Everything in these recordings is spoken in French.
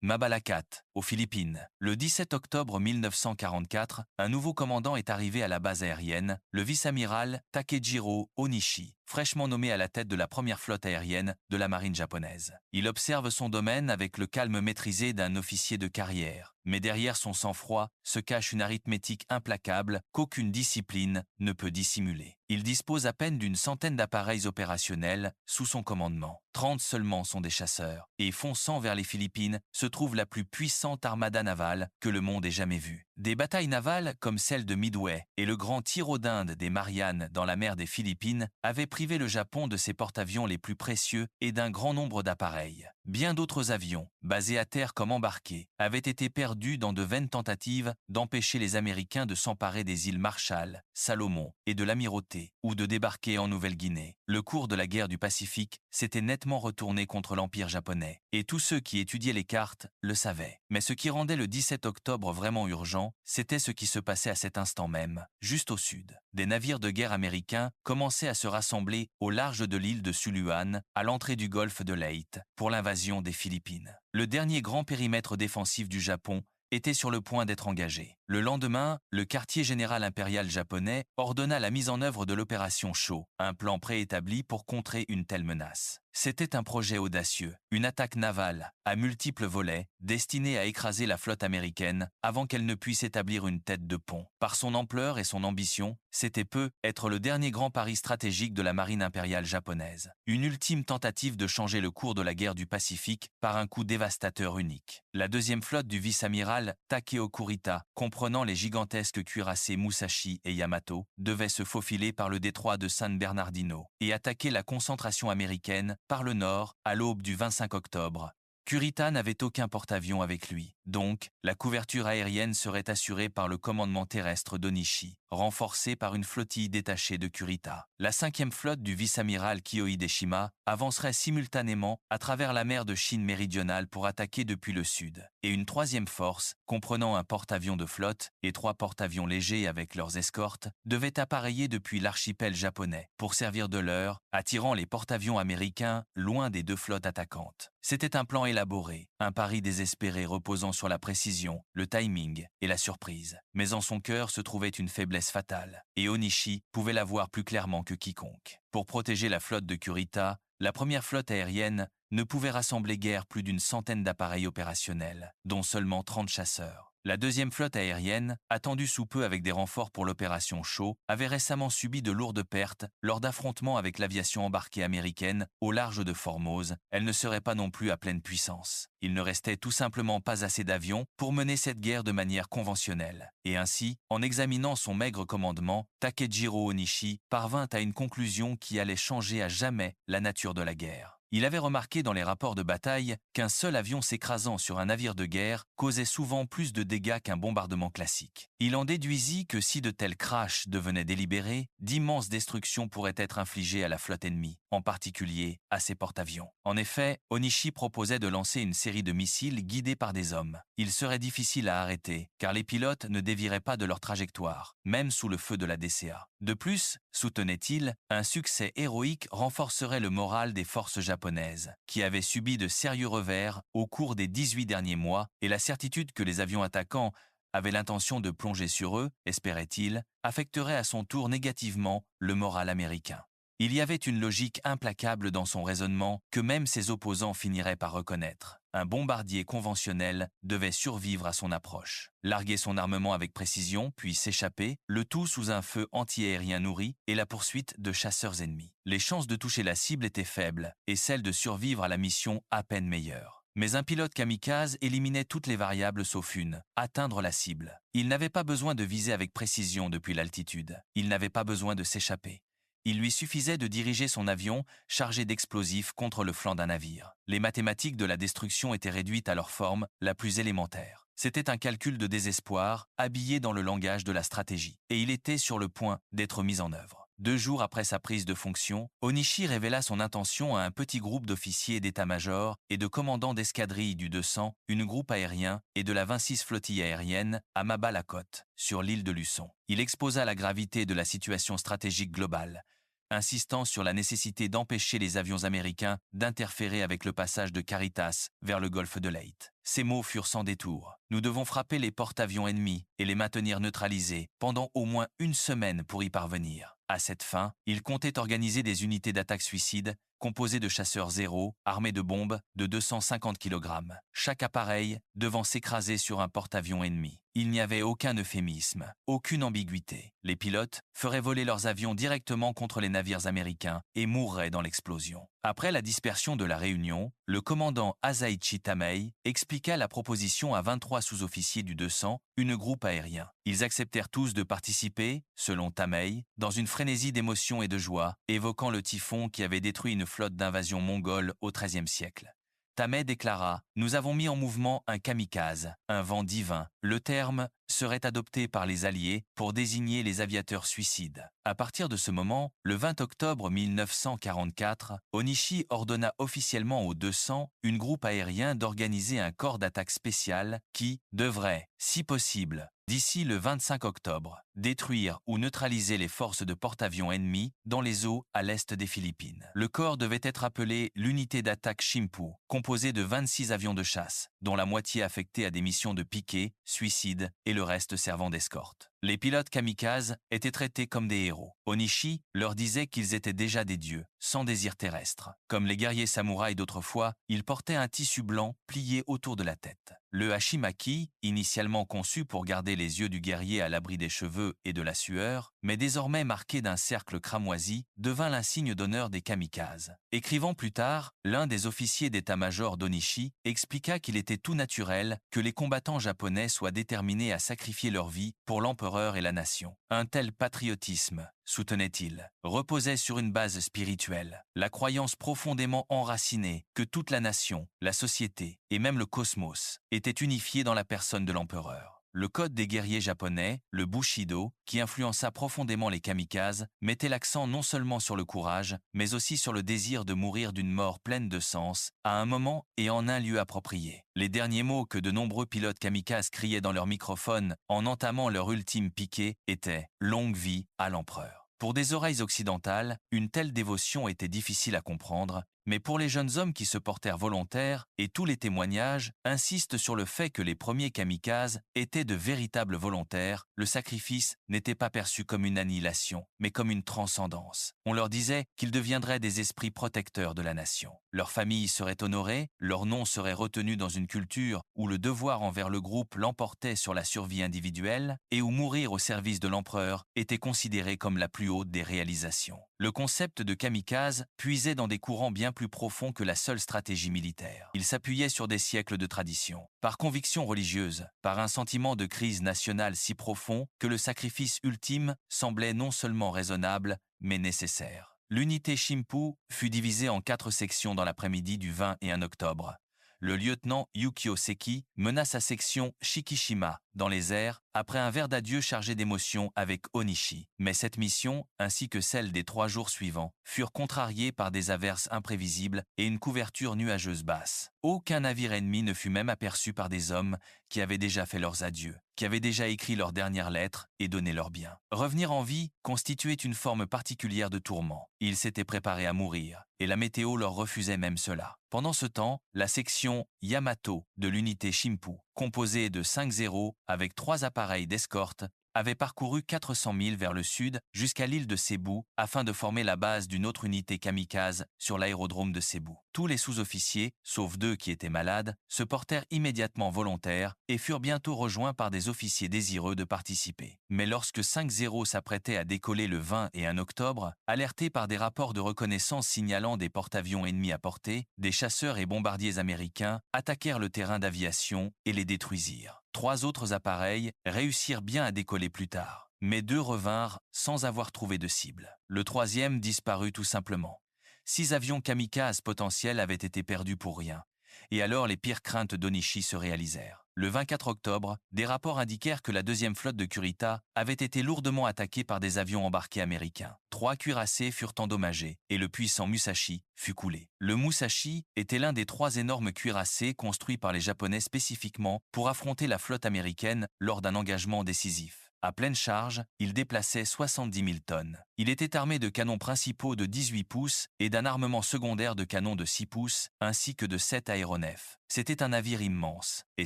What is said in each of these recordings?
Mabalacat, aux Philippines. Le 17 octobre 1944, un nouveau commandant est arrivé à la base aérienne, le vice-amiral Takejiro Onishi, fraîchement nommé à la tête de la première flotte aérienne de la marine japonaise. Il observe son domaine avec le calme maîtrisé d'un officier de carrière. Mais derrière son sang-froid se cache une arithmétique implacable qu'aucune discipline ne peut dissimuler. Il dispose à peine d'une centaine d'appareils opérationnels sous son commandement. 30 seulement sont des chasseurs, et fonçant vers les Philippines se trouve la plus puissante armada navale que le monde ait jamais vue. Des batailles navales comme celle de Midway et le grand tir d'Inde des Mariannes dans la mer des Philippines avaient privé le Japon de ses porte-avions les plus précieux et d'un grand nombre d'appareils. Bien d'autres avions, basés à terre comme embarqués, avaient été perdus dans de vaines tentatives d'empêcher les Américains de s'emparer des îles Marshall, Salomon et de l'Amirauté, ou de débarquer en Nouvelle-Guinée. Le cours de la guerre du Pacifique s'était nettement retourné contre l'Empire japonais, et tous ceux qui étudiaient les cartes le savaient. Mais ce qui rendait le 17 octobre vraiment urgent, c'était ce qui se passait à cet instant même, juste au sud. Des navires de guerre américains commençaient à se rassembler au large de l'île de Suluan, à l'entrée du golfe de Leyte, pour l'invasion des Philippines. Le dernier grand périmètre défensif du Japon était sur le point d'être engagé. Le lendemain, le quartier général impérial japonais ordonna la mise en œuvre de l'opération Shaw, un plan préétabli pour contrer une telle menace. C'était un projet audacieux, une attaque navale, à multiples volets, destinée à écraser la flotte américaine avant qu'elle ne puisse établir une tête de pont. Par son ampleur et son ambition, c'était peu être le dernier grand pari stratégique de la marine impériale japonaise. Une ultime tentative de changer le cours de la guerre du Pacifique par un coup dévastateur unique. La deuxième flotte du vice-amiral Takeo Kurita, comprenant les gigantesques cuirassés Musashi et Yamato, devait se faufiler par le détroit de San Bernardino et attaquer la concentration américaine par le nord à l'aube du 25 octobre. Kurita n'avait aucun porte-avions avec lui, donc la couverture aérienne serait assurée par le commandement terrestre d'Onishi, renforcé par une flottille détachée de Kurita. La cinquième flotte du vice-amiral Kiyo Hideshima avancerait simultanément à travers la mer de Chine méridionale pour attaquer depuis le sud, et une troisième force, comprenant un porte-avions de flotte et 3 porte-avions légers avec leurs escortes, devait appareiller depuis l'archipel japonais pour servir de leurre, attirant les porte-avions américains loin des 2 flottes attaquantes. C'était un plan élaboré, un pari désespéré reposant sur la précision, le timing et la surprise. Mais en son cœur se trouvait une faiblesse fatale, et Onishi pouvait la voir plus clairement que quiconque. Pour protéger la flotte de Kurita, la première flotte aérienne ne pouvait rassembler guère plus d'une centaine d'appareils opérationnels, dont seulement 30 chasseurs. La deuxième flotte aérienne, attendue sous peu avec des renforts pour l'opération Shaw, avait récemment subi de lourdes pertes lors d'affrontements avec l'aviation embarquée américaine au large de Formose. Elle ne serait pas non plus à pleine puissance. Il ne restait tout simplement pas assez d'avions pour mener cette guerre de manière conventionnelle. Et ainsi, en examinant son maigre commandement, Takejiro Onishi parvint à une conclusion qui allait changer à jamais la nature de la guerre. Il avait remarqué dans les rapports de bataille qu'un seul avion s'écrasant sur un navire de guerre causait souvent plus de dégâts qu'un bombardement classique. Il en déduisit que si de tels crashs devenaient délibérés, d'immenses destructions pourraient être infligées à la flotte ennemie, en particulier à ses porte-avions. En effet, Onishi proposait de lancer une série de missiles guidés par des hommes. Il serait difficile à arrêter, car les pilotes ne dévieraient pas de leur trajectoire, même sous le feu de la DCA. De plus, soutenait-il, un succès héroïque renforcerait le moral des forces japonaises, qui avaient subi de sérieux revers au cours des 18 derniers mois, et la certitude que les avions attaquants avaient l'intention de plonger sur eux, espérait-il, affecterait à son tour négativement le moral américain. Il y avait une logique implacable dans son raisonnement que même ses opposants finiraient par reconnaître. Un bombardier conventionnel devait survivre à son approche, larguer son armement avec précision, puis s'échapper, le tout sous un feu antiaérien nourri et la poursuite de chasseurs ennemis. Les chances de toucher la cible étaient faibles et celles de survivre à la mission à peine meilleures. Mais un pilote kamikaze éliminait toutes les variables sauf une, atteindre la cible. Il n'avait pas besoin de viser avec précision depuis l'altitude. Il n'avait pas besoin de s'échapper. Il lui suffisait de diriger son avion chargé d'explosifs contre le flanc d'un navire. Les mathématiques de la destruction étaient réduites à leur forme la plus élémentaire. C'était un calcul de désespoir, habillé dans le langage de la stratégie, et il était sur le point d'être mis en œuvre. 2 jours après sa prise de fonction, Onishi révéla son intention à un petit groupe d'officiers d'état-major et de commandants d'escadrille du 200, une groupe aérien et de la 26 flottille aérienne à Mabalacote, sur l'île de Luçon. Il exposa la gravité de la situation stratégique globale, insistant sur la nécessité d'empêcher les avions américains d'interférer avec le passage de Caritas vers le golfe de Leyte. Ces mots furent sans détour. Nous devons frapper les porte-avions ennemis et les maintenir neutralisés pendant au moins une semaine pour y parvenir. À cette fin, il comptait organiser des unités d'attaque suicide composées de chasseurs zéro, armés de bombes de 250 kg, chaque appareil devant s'écraser sur un porte-avions ennemi. Il n'y avait aucun euphémisme, aucune ambiguïté. Les pilotes feraient voler leurs avions directement contre les navires américains et mourraient dans l'explosion. Après la dispersion de la réunion, le commandant Asaichi Tamei expliqua la proposition à 23 sous-officiers du 200, une groupe aérien. Ils acceptèrent tous de participer, selon Tamei, dans une frénésie d'émotion et de joie, évoquant le typhon qui avait détruit une flotte d'invasion mongole au XIIIe siècle. Tamei déclara « Nous avons mis en mouvement un kamikaze, un vent divin. Le terme serait adopté par les Alliés pour désigner les aviateurs suicides. » À partir de ce moment, le 20 octobre 1944, Onishi ordonna officiellement aux 200 une groupe aérien d'organiser un corps d'attaque spécial qui devrait, si possible, d'ici le 25 octobre, détruire ou neutraliser les forces de porte-avions ennemies dans les eaux à l'est des Philippines. Le corps devait être appelé l'unité d'attaque Shimpu, composée de 26 avions de chasse, dont la moitié affectés à des missions de piquet, suicide et le reste servant d'escorte. Les pilotes kamikazes étaient traités comme des héros. Onishi leur disait qu'ils étaient déjà des dieux, sans désir terrestre. Comme les guerriers samouraïs d'autrefois, ils portaient un tissu blanc plié autour de la tête. Le hashimaki, initialement conçu pour garder les yeux du guerrier à l'abri des cheveux et de la sueur, mais désormais marqué d'un cercle cramoisi, devint l'insigne d'honneur des kamikazes. Écrivant plus tard, l'un des officiers d'état-major d'Onishi expliqua qu'il était tout naturel que les combattants japonais soient déterminés à sacrifier leur vie pour l'empereur et la nation. Un tel patriotisme, soutenait-il, reposait sur une base spirituelle, la croyance profondément enracinée que toute la nation, la société et même le cosmos étaient unifiés dans la personne de l'empereur. Le code des guerriers japonais, le Bushido, qui influença profondément les kamikazes, mettait l'accent non seulement sur le courage, mais aussi sur le désir de mourir d'une mort pleine de sens, à un moment et en un lieu approprié. Les derniers mots que de nombreux pilotes kamikazes criaient dans leur microphone en entamant leur ultime piqué étaient « Longue vie à l'empereur ». Pour des oreilles occidentales, une telle dévotion était difficile à comprendre, mais pour les jeunes hommes qui se portèrent volontaires, et tous les témoignages insistent sur le fait que les premiers kamikazes étaient de véritables volontaires, le sacrifice n'était pas perçu comme une annihilation, mais comme une transcendance. On leur disait qu'ils deviendraient des esprits protecteurs de la nation. Leur famille serait honorée, leur nom serait retenu dans une culture où le devoir envers le groupe l'emportait sur la survie individuelle, et où mourir au service de l'empereur était considéré comme la plus haute des réalisations. Le concept de kamikaze puisait dans des courants bien plus profonds que la seule stratégie militaire. Il s'appuyait sur des siècles de tradition, par conviction religieuse, par un sentiment de crise nationale si profond que le sacrifice ultime semblait non seulement raisonnable, mais nécessaire. L'unité Shimpu fut divisée en 4 sections dans l'après-midi du 20 et 1 octobre. Le lieutenant Yukio Seki mena sa section Shikishima dans les airs après un vers d'adieu chargé d'émotion avec Onishi. Mais cette mission, ainsi que celle des 3 jours suivants, furent contrariées par des averses imprévisibles et une couverture nuageuse basse. Aucun navire ennemi ne fut même aperçu par des hommes qui avaient déjà fait leurs adieux, qui avaient déjà écrit leurs dernières lettres et donné leurs biens. Revenir en vie constituait une forme particulière de tourment. Ils s'étaient préparés à mourir, et la météo leur refusait même cela. Pendant ce temps, la section Yamato de l'unité Shimpu, composée de 5 zéros avec 3 appareils d'escorte, avait parcouru 400 milles vers le sud jusqu'à l'île de Cebu afin de former la base d'une autre unité kamikaze sur l'aérodrome de Cebu. Tous les sous-officiers, sauf 2 qui étaient malades, se portèrent immédiatement volontaires et furent bientôt rejoints par des officiers désireux de participer. Mais lorsque 5-0 s'apprêtait à décoller le 20 et 1 octobre, alertés par des rapports de reconnaissance signalant des porte-avions ennemis à portée, des chasseurs et bombardiers américains attaquèrent le terrain d'aviation et les détruisirent. 3 autres appareils réussirent bien à décoller plus tard, mais 2 revinrent sans avoir trouvé de cible. Le 3e disparut tout simplement. 6 avions kamikazes potentiels avaient été perdus pour rien. Et alors les pires craintes d'Onishi se réalisèrent. Le 24 octobre, des rapports indiquèrent que la 2e flotte de Kurita avait été lourdement attaquée par des avions embarqués américains. 3 cuirassés furent endommagés et le puissant Musashi fut coulé. Le Musashi était l'un des 3 énormes cuirassés construits par les Japonais spécifiquement pour affronter la flotte américaine lors d'un engagement décisif. À pleine charge, il déplaçait 70 000 tonnes. Il était armé de canons principaux de 18 pouces et d'un armement secondaire de canons de 6 pouces, ainsi que de 7 aéronefs. C'était un navire immense, et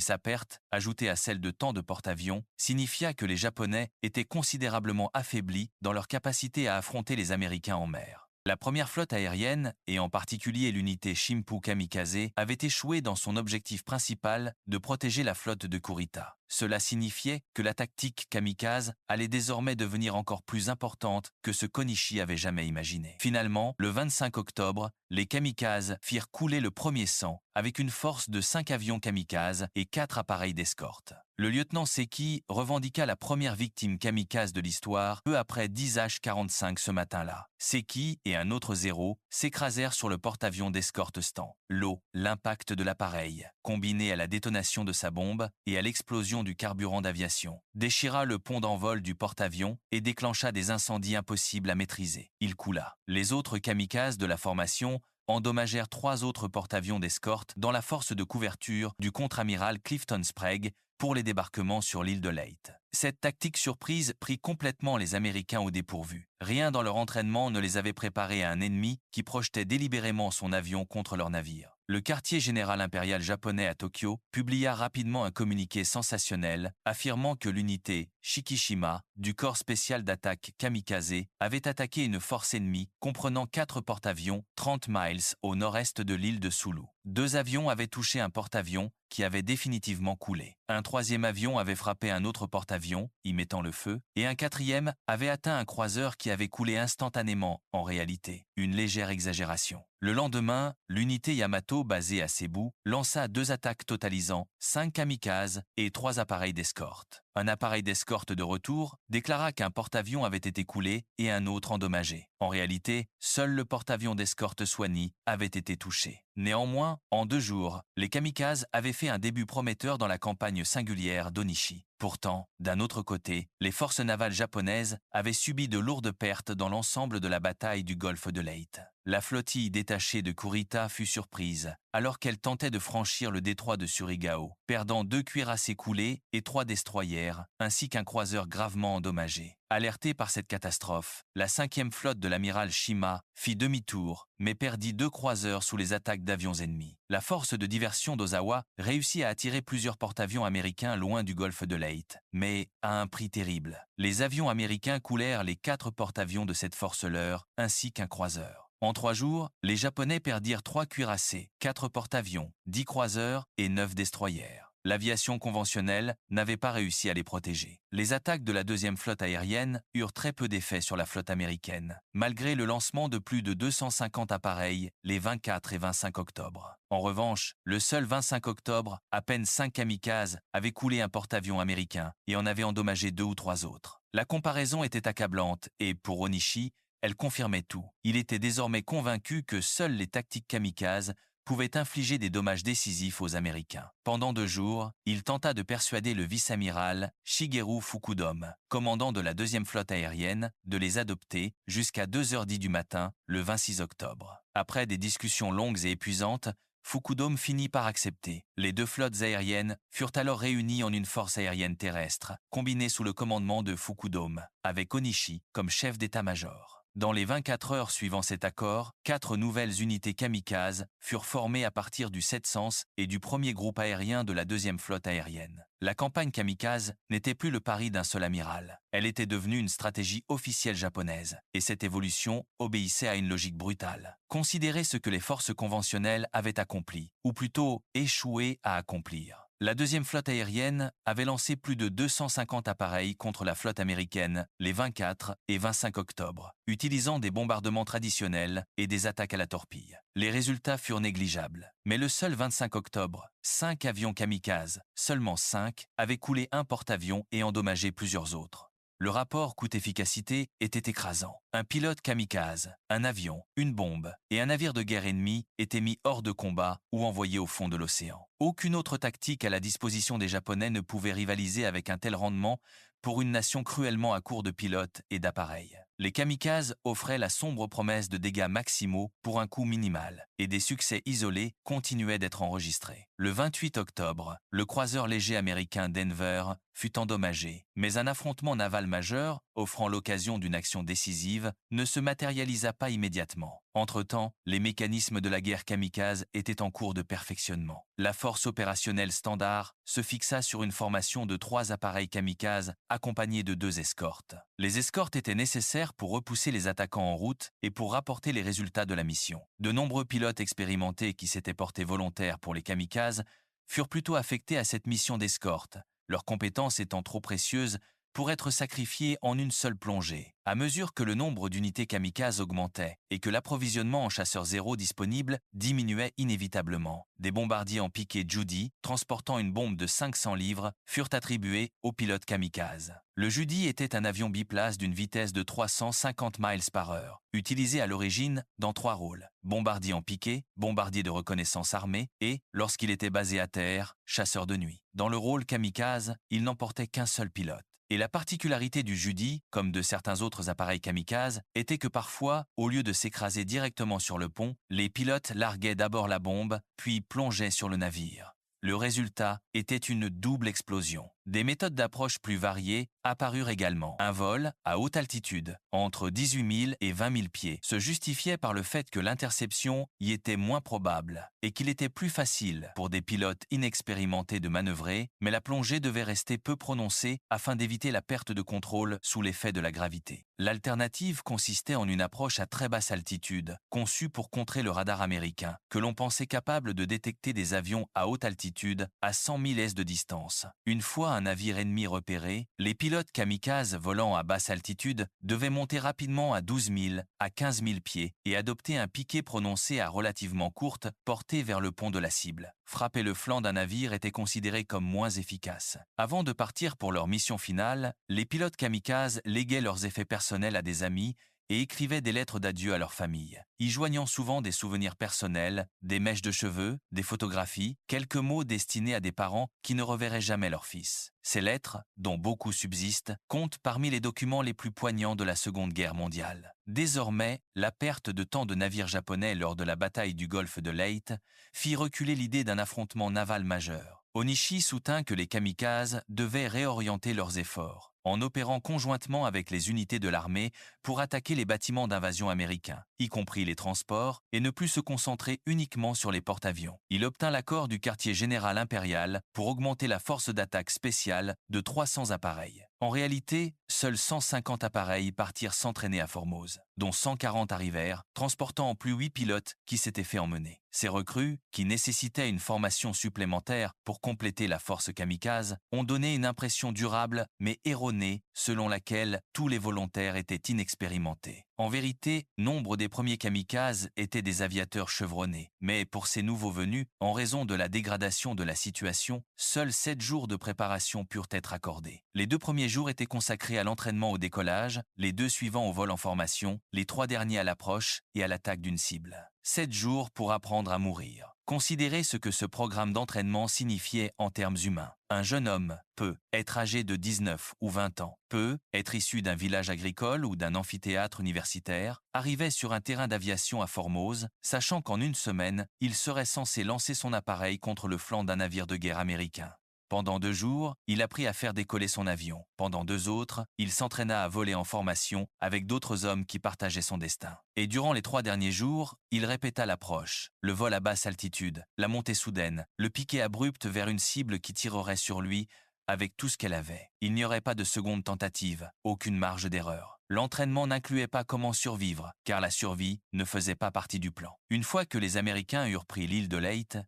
sa perte, ajoutée à celle de tant de porte-avions, signifia que les Japonais étaient considérablement affaiblis dans leur capacité à affronter les Américains en mer. La première flotte aérienne, et en particulier l'unité Shimpu Kamikaze, avait échoué dans son objectif principal de protéger la flotte de Kurita. Cela signifiait que la tactique kamikaze allait désormais devenir encore plus importante que ce qu'Onishi avait jamais imaginé. Finalement, le 25 octobre, les kamikazes firent couler le premier sang avec une force de 5 avions kamikazes et 4 appareils d'escorte. Le lieutenant Seki revendiqua la première victime kamikaze de l'histoire peu après 10h45 ce matin-là. Seki et un autre Zéro s'écrasèrent sur le porte-avions d'escorte Stan. L'eau, l'impact de l'appareil, combiné à la détonation de sa bombe et à l'explosion du carburant d'aviation, déchira le pont d'envol du porte-avions et déclencha des incendies impossibles à maîtriser. Il coula. Les autres kamikazes de la formation endommagèrent 3 autres porte-avions d'escorte dans la force de couverture du contre-amiral Clifton Sprague pour les débarquements sur l'île de Leyte. Cette tactique surprise prit complètement les Américains au dépourvu. Rien dans leur entraînement ne les avait préparés à un ennemi qui projetait délibérément son avion contre leur navire. Le quartier général impérial japonais à Tokyo publia rapidement un communiqué sensationnel affirmant que l'unité Shikishima du corps spécial d'attaque Kamikaze avait attaqué une force ennemie comprenant 4 porte-avions 30 miles au nord-est de l'île de Sulu. 2 avions avaient touché un porte-avions qui avait définitivement coulé. Un 3e avion avait frappé un autre porte-avions, y mettant le feu, et un 4e avait atteint un croiseur qui avait coulé instantanément, en réalité. Une légère exagération. Le lendemain, l'unité Yamato basée à Cebu lança 2 attaques totalisant 5 kamikazes et 3 appareils d'escorte. Un appareil d'escorte de retour déclara qu'un porte-avions avait été coulé et un autre endommagé. En réalité, seul le porte-avions d'escorte Swanee avait été touché. Néanmoins, en 2 jours, les kamikazes avaient fait un début prometteur dans la campagne singulière d'Onishi. Pourtant, d'un autre côté, les forces navales japonaises avaient subi de lourdes pertes dans l'ensemble de la bataille du golfe de Leyte. La flottille détachée de Kurita fut surprise, alors qu'elle tentait de franchir le détroit de Surigao, perdant 2 cuirassés coulés et 3 destroyers, ainsi qu'un croiseur gravement endommagé. Alertée par cette catastrophe, la 5e flotte de l'amiral Shima fit demi-tour, mais perdit 2 croiseurs sous les attaques d'avions ennemis. La force de diversion d'Ozawa réussit à attirer plusieurs porte-avions américains loin du golfe de Leyte, mais à un prix terrible. Les avions américains coulèrent les 4 porte-avions de cette force-leur, ainsi qu'un croiseur. En 3 jours, les Japonais perdirent 3 cuirassés, 4 porte-avions, 10 croiseurs et 9 destroyers. L'aviation conventionnelle n'avait pas réussi à les protéger. Les attaques de la 2e flotte aérienne eurent très peu d'effet sur la flotte américaine, malgré le lancement de plus de 250 appareils les 24 et 25 octobre. En revanche, le seul 25 octobre, à peine 5 kamikazes avaient coulé un porte-avions américain et en avaient endommagé 2 ou 3 autres. La comparaison était accablante et, pour Onishi, elle confirmait tout. Il était désormais convaincu que seules les tactiques kamikazes pouvaient infliger des dommages décisifs aux Américains. Pendant 2 jours, il tenta de persuader le vice-amiral Shigeru Fukudome, commandant de la 2e flotte aérienne, de les adopter jusqu'à 2h10 du matin, le 26 octobre. Après des discussions longues et épuisantes, Fukudome finit par accepter. Les 2 flottes aériennes furent alors réunies en une force aérienne terrestre, combinée sous le commandement de Fukudome, avec Onishi comme chef d'état-major. Dans les 24 heures suivant cet accord, 4 nouvelles unités kamikazes furent formées à partir du 700 et du premier groupe aérien de la 2e flotte aérienne. La campagne kamikaze n'était plus le pari d'un seul amiral. Elle était devenue une stratégie officielle japonaise, et cette évolution obéissait à une logique brutale. Considérer ce que les forces conventionnelles avaient accompli, ou plutôt échoué à accomplir. La 2e flotte aérienne avait lancé plus de 250 appareils contre la flotte américaine les 24 et 25 octobre, utilisant des bombardements traditionnels et des attaques à la torpille. Les résultats furent négligeables, mais le seul 25 octobre, 5 avions kamikazes, seulement 5, avaient coulé un porte-avions et endommagé plusieurs autres. Le rapport coût-efficacité était écrasant. Un pilote kamikaze, un avion, une bombe et un navire de guerre ennemi étaient mis hors de combat ou envoyés au fond de l'océan. Aucune autre tactique à la disposition des Japonais ne pouvait rivaliser avec un tel rendement pour une nation cruellement à court de pilotes et d'appareils. Les kamikazes offraient la sombre promesse de dégâts maximaux pour un coût minimal, et des succès isolés continuaient d'être enregistrés. Le 28 octobre, le croiseur léger américain Denver fut endommagé. Mais un affrontement naval majeur, offrant l'occasion d'une action décisive, ne se matérialisa pas immédiatement. Entre-temps, les mécanismes de la guerre kamikaze étaient en cours de perfectionnement. La force opérationnelle standard se fixa sur une formation de 3 appareils kamikazes accompagnés de 2 escortes. Les escortes étaient nécessaires pour repousser les attaquants en route et pour rapporter les résultats de la mission. De nombreux pilotes expérimentés qui s'étaient portés volontaires pour les kamikazes furent plutôt affectés à cette mission d'escorte, leurs compétences étant trop précieuses pour être sacrifiées en une seule plongée. À mesure que le nombre d'unités kamikazes augmentait et que l'approvisionnement en chasseurs zéro disponible diminuait inévitablement, des bombardiers en piqué Judy, transportant une bombe de 500 livres, furent attribués aux pilotes kamikazes. Le Judy était un avion biplace d'une vitesse de 350 miles par heure, utilisé à l'origine dans 3 rôles: bombardier en piqué, bombardier de reconnaissance armé et, lorsqu'il était basé à terre, chasseur de nuit. Dans le rôle kamikaze, il n'emportait qu'un seul pilote. Et la particularité du Judy, comme de certains autres appareils kamikazes, était que parfois, au lieu de s'écraser directement sur le pont, les pilotes larguaient d'abord la bombe, puis plongeaient sur le navire. Le résultat était une double explosion. Des méthodes d'approche plus variées apparurent également. Un vol à haute altitude, entre 18 000 et 20 000 pieds, se justifiait par le fait que l'interception y était moins probable et qu'il était plus facile pour des pilotes inexpérimentés de manœuvrer, mais la plongée devait rester peu prononcée afin d'éviter la perte de contrôle sous l'effet de la gravité. L'alternative consistait en une approche à très basse altitude, conçue pour contrer le radar américain, que l'on pensait capable de détecter des avions à haute altitude à 100 000 s de distance. Une fois un navire ennemi repéré, les pilotes kamikazes volant à basse altitude devaient monter rapidement à 12 000 à 15 000 pieds et adopter un piqué prononcé à relativement courte, porté vers le pont de la cible. Frapper le flanc d'un navire était considéré comme moins efficace. Avant de partir pour leur mission finale, les pilotes kamikazes léguaient leurs effets personnels à des amis et écrivaient des lettres d'adieu à leur famille, y joignant souvent des souvenirs personnels, des mèches de cheveux, des photographies, quelques mots destinés à des parents qui ne reverraient jamais leur fils. Ces lettres, dont beaucoup subsistent, comptent parmi les documents les plus poignants de la Seconde Guerre mondiale. Désormais, la perte de tant de navires japonais lors de la bataille du golfe de Leyte fit reculer l'idée d'un affrontement naval majeur. Onishi soutint que les kamikazes devaient réorienter leurs efforts, en opérant conjointement avec les unités de l'armée pour attaquer les bâtiments d'invasion américains, y compris les transports, et ne plus se concentrer uniquement sur les porte-avions. Il obtint l'accord du quartier général impérial pour augmenter la force d'attaque spéciale de 300 appareils. En réalité, seuls 150 appareils partirent s'entraîner à Formose, dont 140 arrivèrent, transportant en plus 8 pilotes qui s'étaient fait emmener. Ces recrues, qui nécessitaient une formation supplémentaire pour compléter la force kamikaze, ont donné une impression durable mais erronée selon laquelle tous les volontaires étaient inexpérimentés. En vérité, nombre des premiers kamikazes étaient des aviateurs chevronnés, mais pour ces nouveaux venus, en raison de la dégradation de la situation, seuls 7 jours de préparation purent être accordés. Les 2 premiers jours étaient consacrés à l'entraînement au décollage, les 2 suivants au vol en formation, les 3 derniers à l'approche et à l'attaque d'une cible. 7 jours pour apprendre à mourir. Considérez ce que ce programme d'entraînement signifiait en termes humains. Un jeune homme peut être âgé de 19 ou 20 ans, peut être issu d'un village agricole ou d'un amphithéâtre universitaire, arrivait sur un terrain d'aviation à Formose, sachant qu'en une semaine, il serait censé lancer son appareil contre le flanc d'un navire de guerre américain. Pendant 2 jours, il apprit à faire décoller son avion. Pendant 2 autres, il s'entraîna à voler en formation avec d'autres hommes qui partageaient son destin. Et durant les 3 derniers jours, il répéta l'approche, le vol à basse altitude, la montée soudaine, le piqué abrupt vers une cible qui tirerait sur lui avec tout ce qu'elle avait. Il n'y aurait pas de seconde tentative, aucune marge d'erreur. L'entraînement n'incluait pas comment survivre, car la survie ne faisait pas partie du plan. Une fois que les Américains eurent pris l'île de Leyte,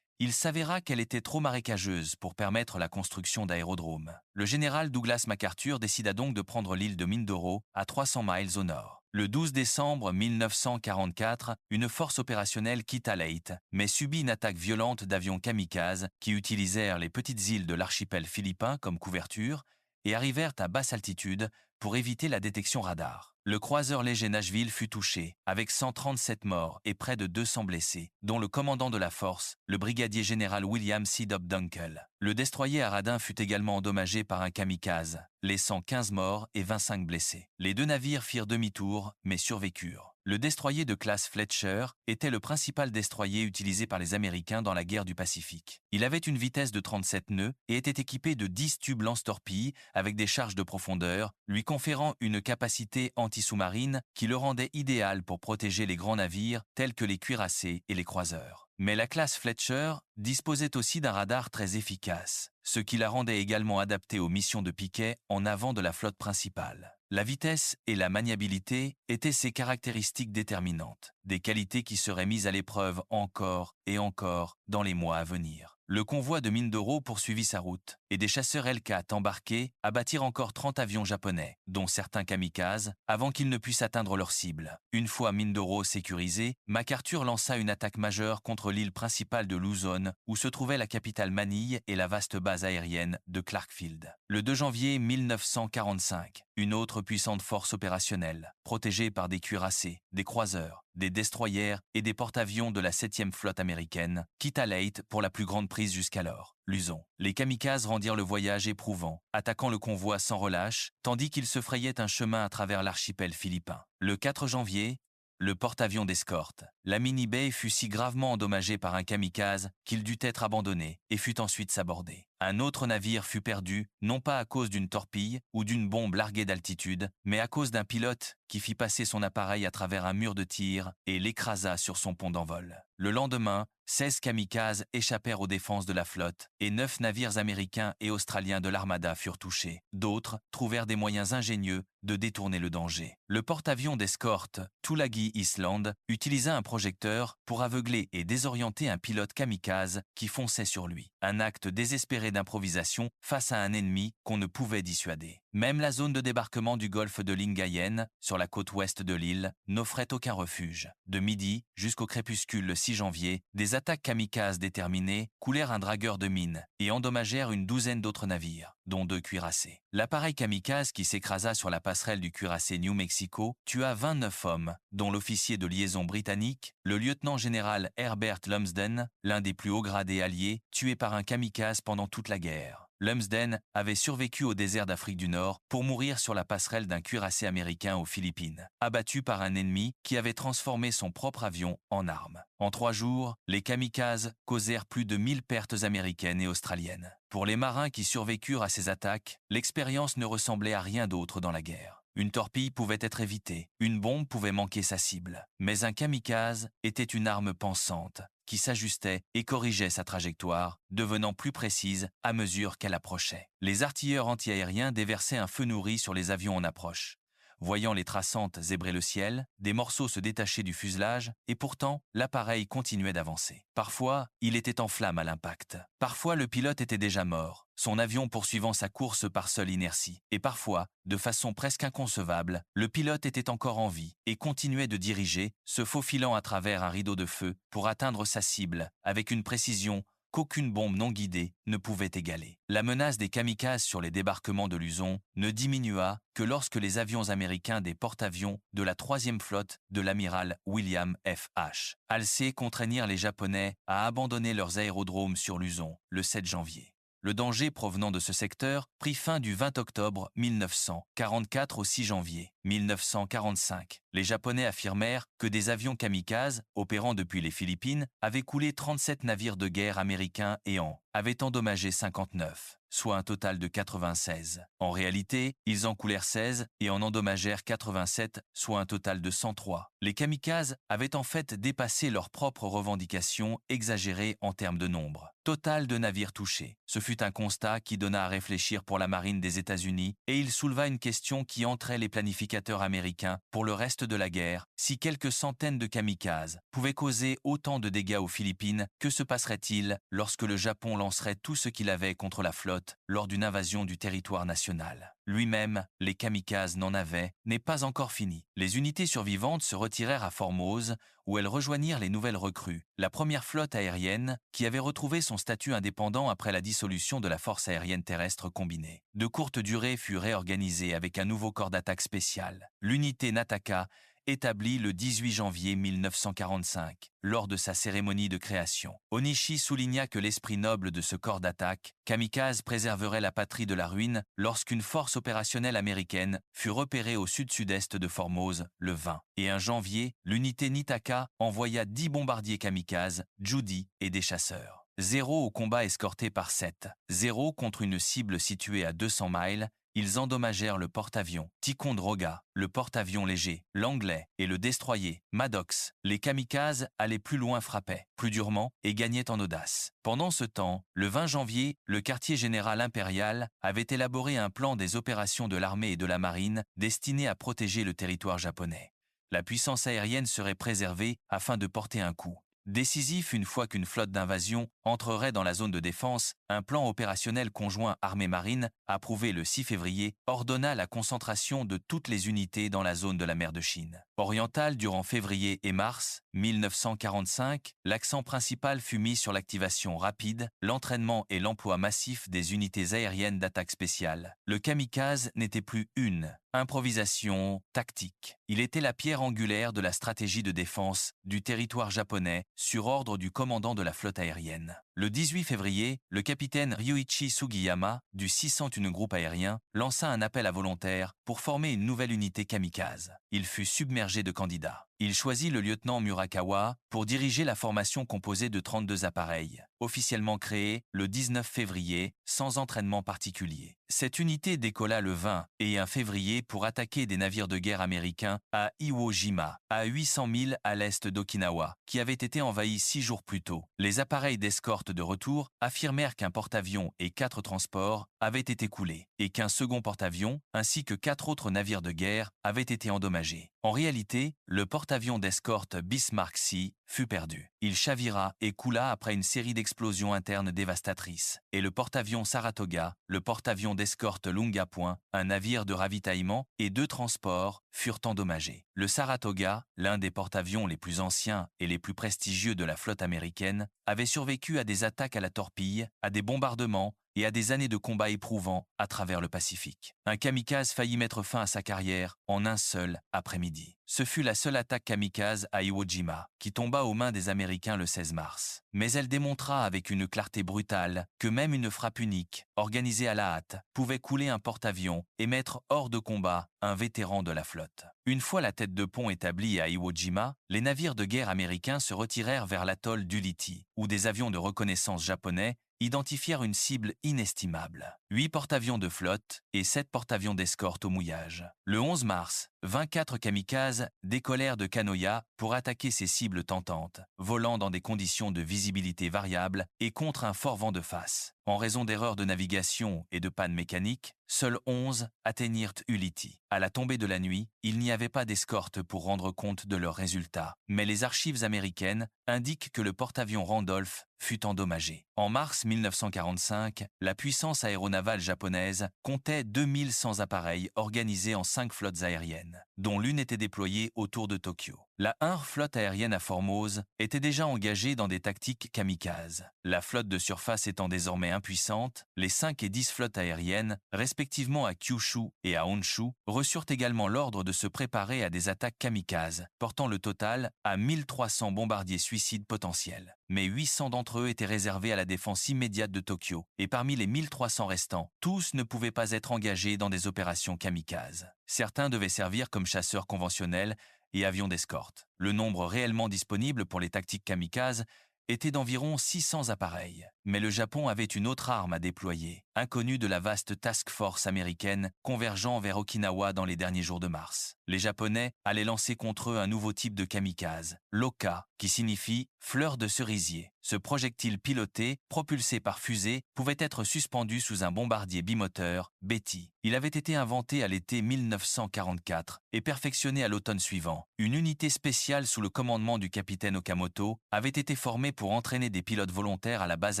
il s'avéra qu'elle était trop marécageuse pour permettre la construction d'aérodromes. Le général Douglas MacArthur décida donc de prendre l'île de Mindoro, à 300 miles au nord. Le 12 décembre 1944, une force opérationnelle quitta Leyte, mais subit une attaque violente d'avions kamikazes qui utilisèrent les petites îles de l'archipel philippin comme couverture et arrivèrent à basse altitude pour éviter la détection radar. Le croiseur léger Nashville fut touché, avec 137 morts et près de 200 blessés, dont le commandant de la force, le brigadier général William C. Dobdunkel. Le destroyer à radin fut également endommagé par un kamikaze, laissant 15 morts et 25 blessés. Les 2 navires firent demi-tour, mais survécurent. Le destroyer de classe Fletcher était le principal destroyer utilisé par les Américains dans la guerre du Pacifique. Il avait une vitesse de 37 nœuds et était équipé de 10 tubes lance-torpilles avec des charges de profondeur, lui conférant une capacité anti-sous-marine qui le rendait idéal pour protéger les grands navires tels que les cuirassés et les croiseurs. Mais la classe Fletcher disposait aussi d'un radar très efficace, ce qui la rendait également adaptée aux missions de piquet en avant de la flotte principale. La vitesse et la maniabilité étaient ses caractéristiques déterminantes, des qualités qui seraient mises à l'épreuve encore et encore dans les mois à venir. Le convoi de Mindoro poursuivit sa route, et des chasseurs L4 embarqués abattirent encore 30 avions japonais, dont certains kamikazes, avant qu'ils ne puissent atteindre leur cible. Une fois Mindoro sécurisé, MacArthur lança une attaque majeure contre l'île principale de Luzon, où se trouvait la capitale Manille et la vaste base aérienne de Clarkfield. Le 2 janvier 1945, une autre puissante force opérationnelle, protégée par des cuirassés, des croiseurs, des destroyers et des porte-avions de la 7e flotte américaine, quitta Leyte pour la plus grande prise jusqu'alors, Luzon. Les kamikazes rendirent le voyage éprouvant, attaquant le convoi sans relâche, tandis qu'ils se frayaient un chemin à travers l'archipel philippin. Le 4 janvier, le porte-avions d'escorte, la Mini Bay fut si gravement endommagé par un kamikaze qu'il dut être abandonné et fut ensuite sabordé. Un autre navire fut perdu, non pas à cause d'une torpille ou d'une bombe larguée d'altitude, mais à cause d'un pilote qui fit passer son appareil à travers un mur de tir et l'écrasa sur son pont d'envol. Le lendemain, 16 kamikazes échappèrent aux défenses de la flotte et 9 navires américains et australiens de l'armada furent touchés. D'autres trouvèrent des moyens ingénieux de détourner le danger. Le porte-avions d'escorte Tulagi Island utilisa un projecteur pour aveugler et désorienter un pilote kamikaze qui fonçait sur lui. Un acte désespéré d'improvisation face à un ennemi qu'on ne pouvait dissuader. Même la zone de débarquement du golfe de Lingayen, sur la côte ouest de l'île, n'offrait aucun refuge. De midi jusqu'au crépuscule le 6 janvier, des attaques kamikazes déterminées coulèrent un dragueur de mine et endommagèrent une douzaine d'autres navires, dont 2 cuirassés. L'appareil kamikaze qui s'écrasa sur la passerelle du cuirassé New Mexico tua 29 hommes, dont l'officier de liaison britannique, le lieutenant-général Herbert Lumsden, l'un des plus hauts gradés alliés, tué par un kamikaze pendant toute la guerre. Lumsden avait survécu au désert d'Afrique du Nord pour mourir sur la passerelle d'un cuirassé américain aux Philippines, abattu par un ennemi qui avait transformé son propre avion en arme. En 3 jours, les kamikazes causèrent plus de 1000 pertes américaines et australiennes. Pour les marins qui survécurent à ces attaques, l'expérience ne ressemblait à rien d'autre dans la guerre. Une torpille pouvait être évitée, une bombe pouvait manquer sa cible, mais un kamikaze était une arme pensante qui s'ajustait et corrigeait sa trajectoire, devenant plus précise à mesure qu'elle approchait. Les artilleurs antiaériens déversaient un feu nourri sur les avions en approche. Voyant les traçantes zébrer le ciel, des morceaux se détachaient du fuselage, et pourtant, l'appareil continuait d'avancer. Parfois, il était en flammes à l'impact. Parfois, le pilote était déjà mort, son avion poursuivant sa course par seule inertie. Et parfois, de façon presque inconcevable, le pilote était encore en vie et continuait de diriger, se faufilant à travers un rideau de feu pour atteindre sa cible, avec une précision qu'aucune bombe non guidée ne pouvait égaler. La menace des kamikazes sur les débarquements de Luzon ne diminua que lorsque les avions américains des porte-avions de la 3e flotte de l'amiral William F. H. Halsey contraignirent les Japonais à abandonner leurs aérodromes sur Luzon le 7 janvier. Le danger provenant de ce secteur prit fin du 20 octobre 1944 au 6 janvier 1945. Les Japonais affirmèrent que des avions kamikazes, opérant depuis les Philippines, avaient coulé 37 navires de guerre américains et en avaient endommagé 59, soit un total de 96. En réalité, ils en coulèrent 16 et en endommagèrent 87, soit un total de 103. Les kamikazes avaient en fait dépassé leurs propres revendications exagérées en termes de nombre total de navires touchés. Ce fut un constat qui donna à réfléchir pour la marine des États-Unis et il souleva une question qui entrait les planificateurs américains pour le reste de la guerre. Si quelques centaines de kamikazes pouvaient causer autant de dégâts aux Philippines, que se passerait-il lorsque le Japon lancerait tout ce qu'il avait contre la flotte lors d'une invasion du territoire national? Lui-même, les kamikazes n'en avaient, n'est pas encore fini. Les unités survivantes se retirèrent à Formose, où elles rejoignirent les nouvelles recrues, la première flotte aérienne, qui avait retrouvé son statut indépendant après la dissolution de la force aérienne terrestre combinée. De courte durée fut réorganisée avec un nouveau corps d'attaque spécial, l'unité Nataka, établi le 18 janvier 1945, lors de sa cérémonie de création. Onishi souligna que l'esprit noble de ce corps d'attaque, kamikaze, préserverait la patrie de la ruine lorsqu'une force opérationnelle américaine fut repérée au sud-sud-est de Formose le 20. Et en janvier, l'unité Nitaka envoya 10 bombardiers kamikazes, Judy et des chasseurs. 0 au combat escorté par 7. 0 contre une cible située à 200 miles. Ils endommagèrent le porte-avions Ticonderoga, le porte-avions léger, l'anglais et le destroyer Maddox. Les kamikazes allaient plus loin, frappaient plus durement et gagnaient en audace. Pendant ce temps, le 20 janvier, le quartier général impérial avait élaboré un plan des opérations de l'armée et de la marine destiné à protéger le territoire japonais. La puissance aérienne serait préservée afin de porter un coup décisif une fois qu'une flotte d'invasion entrerait dans la zone de défense. Un plan opérationnel conjoint armée-marine, approuvé le 6 février, ordonna la concentration de toutes les unités dans la zone de la mer de Chine orientale durant février et mars 1945. L'accent principal fut mis sur l'activation rapide, l'entraînement et l'emploi massif des unités aériennes d'attaque spéciale. Le kamikaze n'était plus une improvisation tactique. Il était la pierre angulaire de la stratégie de défense du territoire japonais sur ordre du commandant de la flotte aérienne. Le 18 février, le capitaine Ryuichi Sugiyama, du 601 groupe aérien, lança un appel à volontaires pour former une nouvelle unité kamikaze. Il fut submergé de candidats. Il choisit le lieutenant Murakawa pour diriger la formation composée de 32 appareils, officiellement créée le 19 février, sans entraînement particulier. Cette unité décolla le 20 et 1 février pour attaquer des navires de guerre américains à Iwo Jima, à 800 milles à l'est d'Okinawa, qui avaient été envahis 6 jours plus tôt. Les appareils d'escorte de retour affirmèrent qu'un porte-avions et 4 transports avaient été coulés, et qu'un second porte-avions, ainsi que 4 autres navires de guerre, avaient été endommagés. En réalité, le porte-avions d'escorte Bismarck C fut perdu. Il chavira et coula après une série d'explosions internes dévastatrices. Et le porte-avions Saratoga, le porte-avions d'escorte Lunga Point, un navire de ravitaillement et 2 transports, furent endommagés. Le Saratoga, l'un des porte-avions les plus anciens et les plus prestigieux de la flotte américaine, avait survécu à des attaques à la torpille, à des bombardements et à des années de combats éprouvants à travers le Pacifique. Un kamikaze faillit mettre fin à sa carrière en un seul après-midi. Ce fut la seule attaque kamikaze à Iwo Jima, qui tomba aux mains des Américains le 16 mars. Mais elle démontra avec une clarté brutale que même une frappe unique, organisée à la hâte, pouvait couler un porte-avions et mettre hors de combat un vétéran de la flotte. Une fois la tête de pont établie à Iwo Jima, les navires de guerre américains se retirèrent vers l'atoll d'Ulithi, où des avions de reconnaissance japonais identifièrent une cible inestimable. 8 porte-avions de flotte et 7 porte-avions d'escorte au mouillage. Le 11 mars, 24 kamikazes décollèrent de Kanoya pour attaquer ces cibles tentantes, volant dans des conditions de visibilité variables et contre un fort vent de face. En raison d'erreurs de navigation et de pannes mécaniques, seuls 11 atteignirent Ulithi. À la tombée de la nuit, il n'y avait pas d'escorte pour rendre compte de leurs résultats, mais les archives américaines indiquent que le porte-avions Randolph fut endommagé. En mars 1945, la puissance aéronavale japonaise comptait 2100 appareils organisés en 5 flottes aériennes, dont l'une était déployée autour de Tokyo. La 1 flotte aérienne à Formose était déjà engagée dans des tactiques kamikazes. La flotte de surface étant désormais impuissante, les 5 et 10 flottes aériennes, respectivement à Kyushu et à Honshu, reçurent également l'ordre de se préparer à des attaques kamikazes, portant le total à 1300 bombardiers suicides potentiels. Mais 800 d'entre eux étaient réservés à la défense immédiate de Tokyo, et parmi les 1300 restants, tous ne pouvaient pas être engagés dans des opérations kamikazes. Certains devaient servir comme chasseurs conventionnels et avions d'escorte. Le nombre réellement disponible pour les tactiques kamikazes était d'environ 600 appareils. Mais le Japon avait une autre arme à déployer, inconnue de la vaste task force américaine convergeant vers Okinawa dans les derniers jours de mars. Les Japonais allaient lancer contre eux un nouveau type de kamikaze, l'Oka, qui signifie « fleur de cerisier ». Ce projectile piloté, propulsé par fusée, pouvait être suspendu sous un bombardier bimoteur, Betty. Il avait été inventé à l'été 1944 et perfectionné à l'automne suivant. Une unité spéciale sous le commandement du capitaine Okamoto avait été formée pour entraîner des pilotes volontaires à la base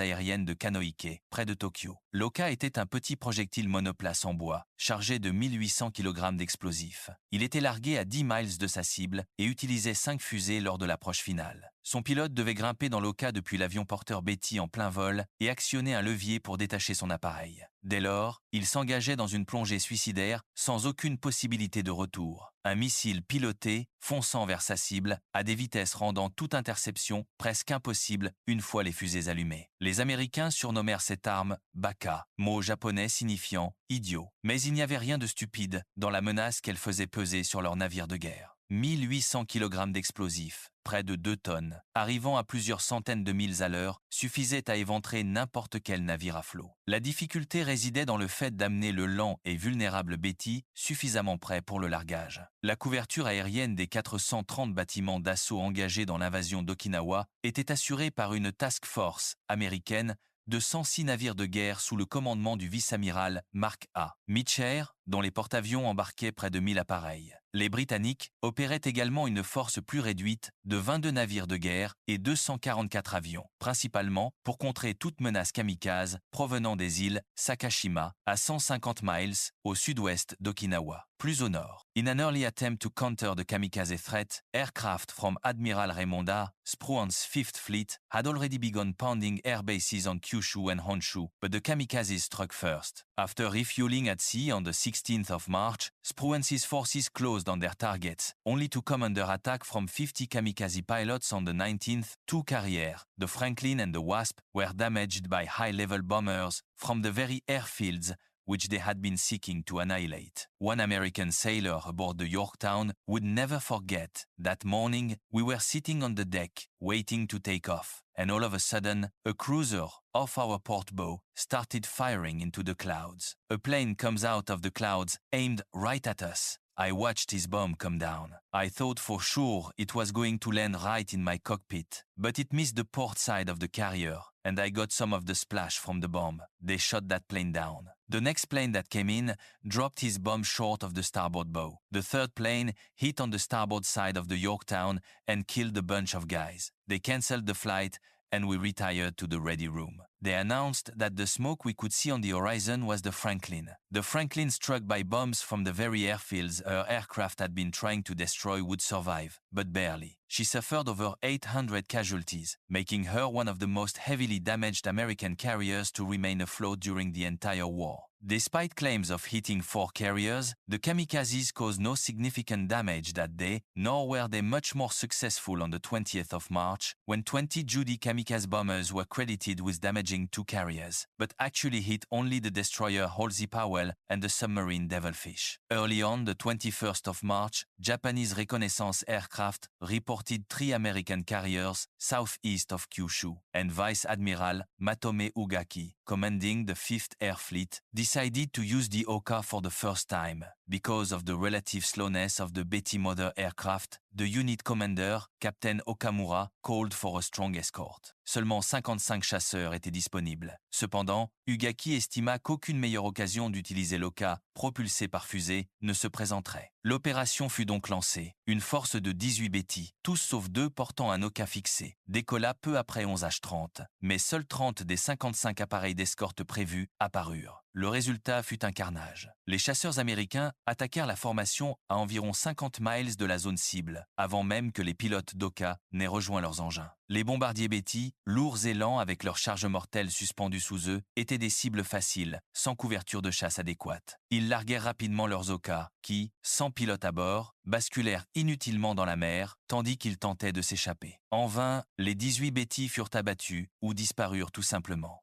aérienne de Kanoike, près de Tokyo. L'Oka était un petit projectile monoplace en bois, chargé de 1800 kg d'explosifs. Il était largué à 10 miles de sa cible et utilisait 5 fusées lors de l'approche finale. Son pilote devait grimper dans l'Oka depuis l'avion porteur Betty en plein vol et actionner un levier pour détacher son appareil. Dès lors, il s'engageait dans une plongée suicidaire sans aucune possibilité de retour. Un missile piloté, fonçant vers sa cible, à des vitesses rendant toute interception presque impossible une fois les fusées allumées. Les Américains surnommèrent cette arme Baka, mot japonais signifiant « idiot ». Mais il n'y avait rien de stupide dans la menace qu'elle faisait peser sur leur navire de guerre. 1800 kg d'explosifs, près de 2 tonnes, arrivant à plusieurs centaines de milles à l'heure, suffisaient à éventrer n'importe quel navire à flot. La difficulté résidait dans le fait d'amener le lent et vulnérable Betty suffisamment prêt pour le largage. La couverture aérienne des 430 bâtiments d'assaut engagés dans l'invasion d'Okinawa était assurée par une task force américaine de 106 navires de guerre sous le commandement du vice-amiral Mark A. Mitcher, dont les porte-avions embarquaient près de 1000 appareils. Les Britanniques opéraient également une force plus réduite de 22 navires de guerre et 244 avions, principalement pour contrer toute menace kamikaze provenant des îles Sakashima, à 150 miles au sud-ouest d'Okinawa. Plus au nord. In an early attempt to counter the kamikaze threat, aircraft from Admiral Raimonda, Spruance Fifth Fleet, had already begun pounding air bases on Kyushu and Honshu, but the kamikazes struck first. After refueling at sea on the 16th of March, Spruance's forces closed on their targets, only to come under attack from 50 kamikaze pilots on the 19th. 2 carriers, the Franklin and the Wasp, were damaged by high-level bombers from the very airfields which they had been seeking to annihilate. One American sailor aboard the Yorktown would never forget that morning we were sitting on the deck, waiting to take off, and all of a sudden, a cruiser off our port bow started firing into the clouds. A plane comes out of the clouds, aimed right at us. I watched his bomb come down. I thought for sure it was going to land right in my cockpit, but it missed the port side of the carrier, and I got some of the splash from the bomb. They shot that plane down. The next plane that came in dropped his bomb short of the starboard bow. The third plane hit on the starboard side of the Yorktown and killed a bunch of guys. They canceled the flight and we retired to the ready room. They announced that the smoke we could see on the horizon was the Franklin. The Franklin, struck by bombs from the very airfields her aircraft had been trying to destroy, would survive, but barely. She suffered over 800 casualties, making her one of the most heavily damaged American carriers to remain afloat during the entire war. Despite claims of hitting 4 carriers, the kamikazes caused no significant damage that day, nor were they much more successful on the 20th of March, when 20 Judy kamikaze bombers were credited with damaging 2 carriers, but actually hit only the destroyer Halsey Powell and the submarine Devilfish. Early on the 21st of March, Japanese reconnaissance aircraft reported 3 American carriers southeast of Kyushu, and Vice Admiral Matome Ugaki, commanding the 5th Air Fleet, decided to use the Oka for the first time. Because of the relative slowness of the Betty Mother aircraft, the unit commander, Captain Okamura, called for a strong escort. Seulement 55 chasseurs étaient disponibles. Cependant, Ugaki estima qu'aucune meilleure occasion d'utiliser l'Oka, propulsé par fusée, ne se présenterait. L'opération fut donc lancée. Une force de 18 Betty, tous sauf 2 portant un Oka fixé, décolla peu après 11h30, mais seuls 30 des 55 appareils d'escorte prévus apparurent. Le résultat fut un carnage. Les chasseurs américains attaquèrent la formation à environ 50 miles de la zone cible, avant même que les pilotes d'Oka n'aient rejoint leurs engins. Les bombardiers Betty, lourds et lents avec leurs charges mortelles suspendues sous eux, étaient des cibles faciles, sans couverture de chasse adéquate. Ils larguèrent rapidement leurs Oka, qui, sans pilote à bord, basculèrent inutilement dans la mer, tandis qu'ils tentaient de s'échapper. En vain, les 18 Betty furent abattus ou disparurent tout simplement.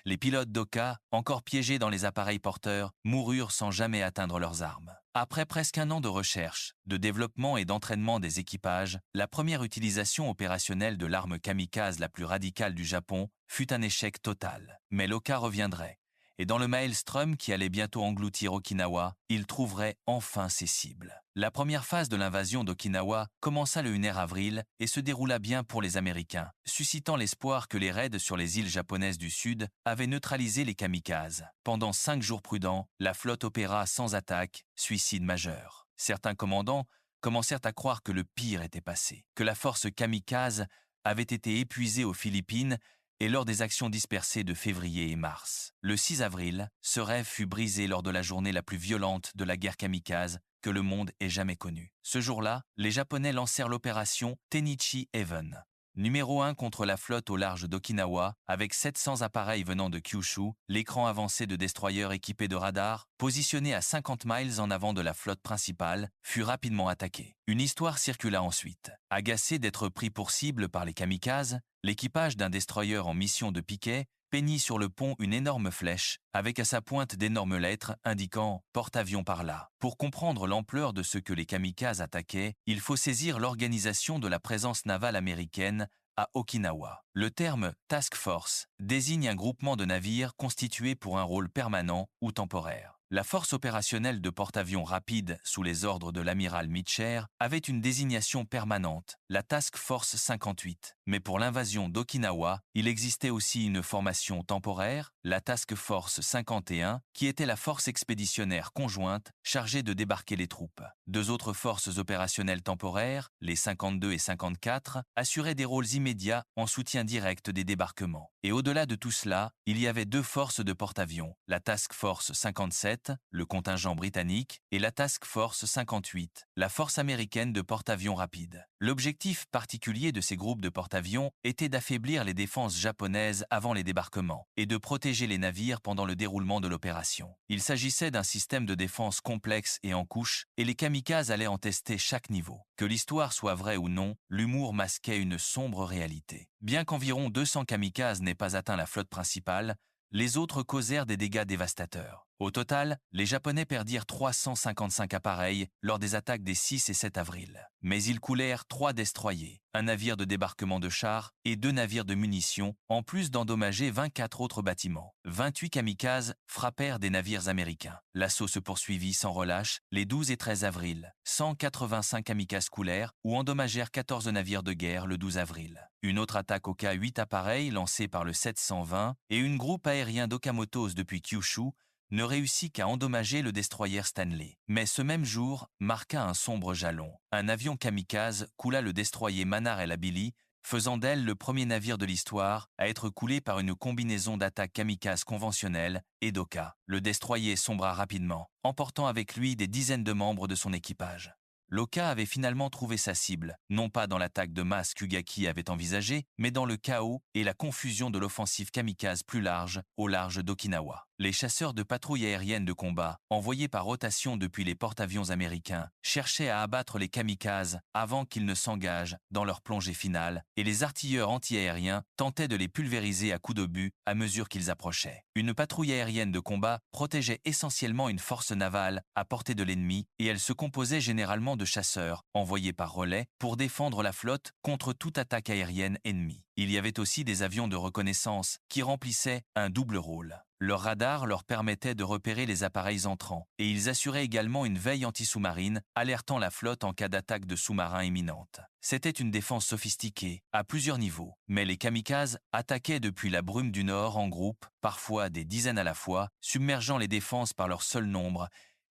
Les pilotes d'Oka, encore piégés dans les appareils porteurs, moururent sans jamais atteindre leurs armes. Après presque un an de recherche, de développement et d'entraînement des équipages, la première utilisation opérationnelle de l'arme kamikaze la plus radicale du Japon fut un échec total. Mais l'Oka reviendrait. Et dans le maelstrom qui allait bientôt engloutir Okinawa, il trouverait enfin ses cibles. La première phase de l'invasion d'Okinawa commença le 1er avril et se déroula bien pour les Américains, suscitant l'espoir que les raids sur les îles japonaises du Sud avaient neutralisé les kamikazes. Pendant 5 jours prudents, la flotte opéra sans attaque, suicide majeur. Certains commandants commencèrent à croire que le pire était passé, que la force kamikaze avait été épuisée aux Philippines et lors des actions dispersées de février et mars. Le 6 avril, ce rêve fut brisé lors de la journée la plus violente de la guerre kamikaze que le monde ait jamais connue. Ce jour-là, les Japonais lancèrent l'opération Tenichi Haven. Numéro 1 contre la flotte au large d'Okinawa, avec 700 appareils venant de Kyushu, l'écran avancé de destroyers équipés de radars, positionné à 50 miles en avant de la flotte principale, fut rapidement attaqué. Une histoire circula ensuite. Agacé d'être pris pour cible par les kamikazes, l'équipage d'un destroyer en mission de piquet peignit sur le pont une énorme flèche, avec à sa pointe d'énormes lettres indiquant « porte-avions par là ». Pour comprendre l'ampleur de ce que les kamikazes attaquaient, il faut saisir l'organisation de la présence navale américaine à Okinawa. Le terme « task force » désigne un groupement de navires constitué pour un rôle permanent ou temporaire. La force opérationnelle de porte-avions rapide sous les ordres de l'amiral Meecher avait une désignation permanente, la Task Force 58. Mais pour l'invasion d'Okinawa, il existait aussi une formation temporaire, la Task Force 51, qui était la force expéditionnaire conjointe chargée de débarquer les troupes. Deux autres forces opérationnelles temporaires, les 52 et 54, assuraient des rôles immédiats en soutien direct des débarquements. Et au-delà de tout cela, il y avait deux forces de porte-avions, la Task Force 57, le contingent britannique, et la Task Force 58, la force américaine de porte-avions rapide. L'objectif particulier de ces groupes de porte-avions était d'affaiblir les défenses japonaises avant les débarquements et de protéger les navires pendant le déroulement de l'opération. Il s'agissait d'un système de défense complexe et en couche, et les kamikazes allaient en tester chaque niveau. Que l'histoire soit vraie ou non, l'humour masquait une sombre réalité. Bien qu'environ 200 kamikazes n'aient pas atteint la flotte principale, les autres causèrent des dégâts dévastateurs. Au total, les Japonais perdirent 355 appareils lors des attaques des 6 et 7 avril. Mais ils coulèrent 3 destroyers, un navire de débarquement de chars et 2 navires de munitions, en plus d'endommager 24 autres bâtiments. 28 kamikazes frappèrent des navires américains. L'assaut se poursuivit sans relâche les 12 et 13 avril. 185 kamikazes coulèrent ou endommagèrent 14 navires de guerre le 12 avril. Une autre attaque au cas 8 appareils lancés par le 720 et une groupe aérien d'Okamotos depuis Kyushu ne réussit qu'à endommager le destroyer Stanley. Mais ce même jour marqua un sombre jalon. Un avion kamikaze coula le destroyer Manar El Abili, faisant d'elle le premier navire de l'histoire à être coulé par une combinaison d'attaques kamikazes conventionnelles et d'Oka. Le destroyer sombra rapidement, emportant avec lui des dizaines de membres de son équipage. L'Oka avait finalement trouvé sa cible, non pas dans l'attaque de masse qu'Ugaki avait envisagée, mais dans le chaos et la confusion de l'offensive kamikaze plus large, au large d'Okinawa. Les chasseurs de patrouille aérienne de combat, envoyés par rotation depuis les porte-avions américains, cherchaient à abattre les kamikazes avant qu'ils ne s'engagent dans leur plongée finale, et les artilleurs anti-aériens tentaient de les pulvériser à coups d'obus à mesure qu'ils approchaient. Une patrouille aérienne de combat protégeait essentiellement une force navale à portée de l'ennemi, et elle se composait généralement de chasseurs, envoyés par relais, pour défendre la flotte contre toute attaque aérienne ennemie. Il y avait aussi des avions de reconnaissance qui remplissaient un double rôle. Leur radar leur permettait de repérer les appareils entrants, et ils assuraient également une veille anti-sous-marine, alertant la flotte en cas d'attaque de sous-marins imminente. C'était une défense sophistiquée, à plusieurs niveaux, mais les kamikazes attaquaient depuis la brume du Nord en groupe, parfois des dizaines à la fois, submergeant les défenses par leur seul nombre,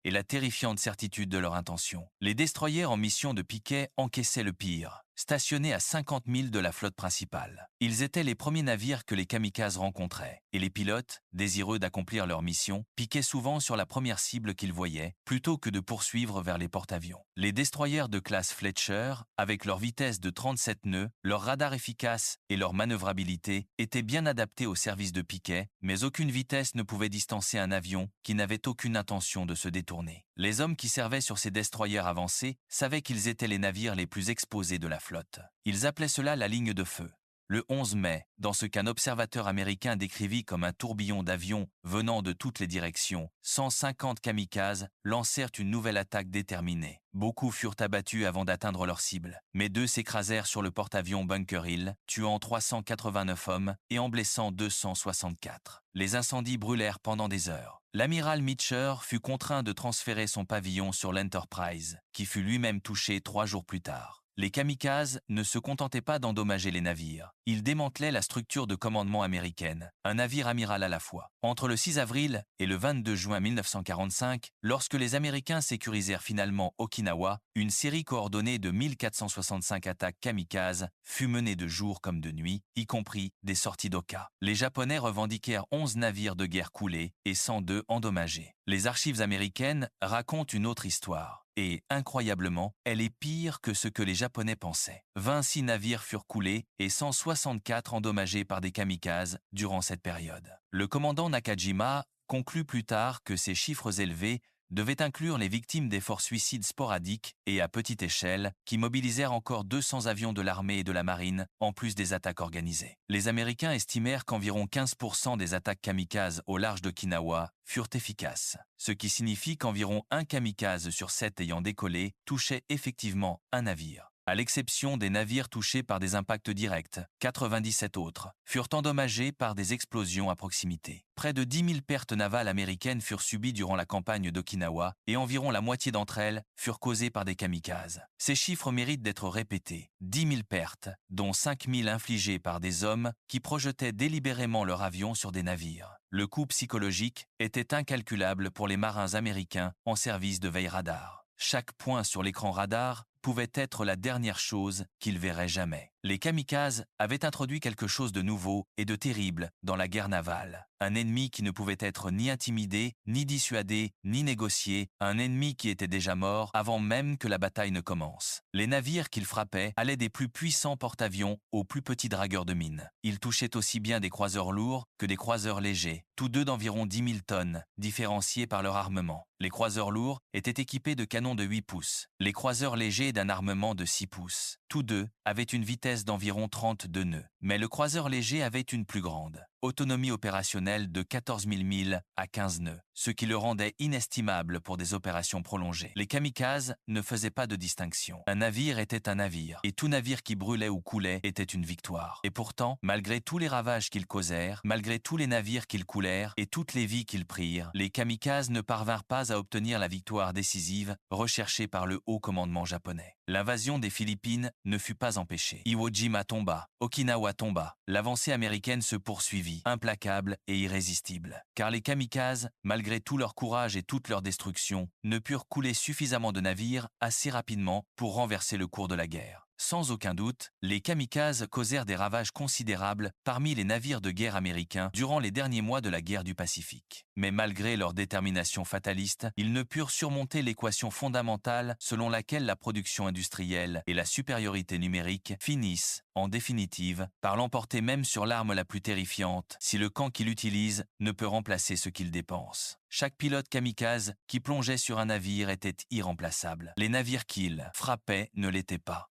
et la terrifiante certitude de leur intention. Les destroyers en mission de piquet encaissaient le pire, stationnés à 50 000 de la flotte principale. Ils étaient les premiers navires que les kamikazes rencontraient, et les pilotes, désireux d'accomplir leur mission, piquaient souvent sur la première cible qu'ils voyaient, plutôt que de poursuivre vers les porte-avions. Les destroyers de classe Fletcher, avec leur vitesse de 37 nœuds, leur radar efficace et leur manœuvrabilité, étaient bien adaptés au service de piquet, mais aucune vitesse ne pouvait distancer un avion qui n'avait aucune intention de se détourner. Les hommes qui servaient sur ces destroyers avancés savaient qu'ils étaient les navires les plus exposés de la flotte. Ils appelaient cela la ligne de feu. Le 11 mai, dans ce qu'un observateur américain décrivit comme un tourbillon d'avions venant de toutes les directions, 150 kamikazes lancèrent une nouvelle attaque déterminée. Beaucoup furent abattus avant d'atteindre leur cible, mais 2 s'écrasèrent sur le porte-avions Bunker Hill, tuant 389 hommes et en blessant 264. Les incendies brûlèrent pendant des heures. L'amiral Meecher fut contraint de transférer son pavillon sur l'Enterprise, qui fut lui-même touché 3 jours plus tard. Les kamikazes ne se contentaient pas d'endommager les navires. Ils démantelaient la structure de commandement américaine, un navire amiral à la fois. Entre le 6 avril et le 22 juin 1945, lorsque les Américains sécurisèrent finalement Okinawa, une série coordonnée de 1465 attaques kamikazes fut menée de jour comme de nuit, y compris des sorties d'Oka. Les Japonais revendiquèrent 11 navires de guerre coulés et 102 endommagés. Les archives américaines racontent une autre histoire. Et, incroyablement, elle est pire que ce que les Japonais pensaient. 26 navires furent coulés et 164 endommagés par des kamikazes durant cette période. Le commandant Nakajima conclut plus tard que ces chiffres élevés devaient inclure les victimes d'efforts suicides sporadiques et à petite échelle qui mobilisèrent encore 200 avions de l'armée et de la marine, en plus des attaques organisées. Les Américains estimèrent qu'environ 15% des attaques kamikazes au large d'Okinawa furent efficaces, ce qui signifie qu'environ un kamikaze sur 7 ayant décollé touchait effectivement un navire. À l'exception des navires touchés par des impacts directs, 97 autres furent endommagés par des explosions à proximité. Près de 10 000 pertes navales américaines furent subies durant la campagne d'Okinawa et environ la moitié d'entre elles furent causées par des kamikazes. Ces chiffres méritent d'être répétés. 10 000 pertes, dont 5 000 infligées par des hommes qui projetaient délibérément leur avion sur des navires. Le coût psychologique était incalculable pour les marins américains en service de veille radar. Chaque point sur l'écran radar pouvait être la dernière chose qu'ils verraient jamais. Les kamikazes avaient introduit quelque chose de nouveau et de terrible dans la guerre navale. Un ennemi qui ne pouvait être ni intimidé, ni dissuadé, ni négocié, un ennemi qui était déjà mort avant même que la bataille ne commence. Les navires qu'ils frappaient allaient des plus puissants porte-avions aux plus petits dragueurs de mines. Ils touchaient aussi bien des croiseurs lourds que des croiseurs légers, tous deux d'environ 10 000 tonnes, différenciés par leur armement. Les croiseurs lourds étaient équipés de canons de 8 pouces, les croiseurs légers d'un armement de 6 pouces. Tous deux avaient une vitesse d'environ 32 nœuds, mais le croiseur léger avait une plus grande autonomie opérationnelle de 14 000 milles à 15 nœuds, ce qui le rendait inestimable pour des opérations prolongées. Les kamikazes ne faisaient pas de distinction. Un navire était un navire, et tout navire qui brûlait ou coulait était une victoire. Et pourtant, malgré tous les ravages qu'ils causèrent, malgré tous les navires qu'ils coulèrent et toutes les vies qu'ils prirent, les kamikazes ne parvinrent pas à obtenir la victoire décisive recherchée par le haut commandement japonais. L'invasion des Philippines ne fut pas empêchée. Iwo Jima tomba, Okinawa tomba. L'avancée américaine se poursuivit, implacable et irrésistible. Car les kamikazes, malgré tout leur courage et toute leur destruction, ne purent couler suffisamment de navires assez rapidement pour renverser le cours de la guerre. Sans aucun doute, les kamikazes causèrent des ravages considérables parmi les navires de guerre américains durant les derniers mois de la guerre du Pacifique. Mais malgré leur détermination fataliste, ils ne purent surmonter l'équation fondamentale selon laquelle la production industrielle et la supériorité numérique finissent, en définitive, par l'emporter même sur l'arme la plus terrifiante si le camp qui l'utilise ne peut remplacer ce qu'il dépense. Chaque pilote kamikaze qui plongeait sur un navire était irremplaçable. Les navires qu'ils frappaient ne l'étaient pas.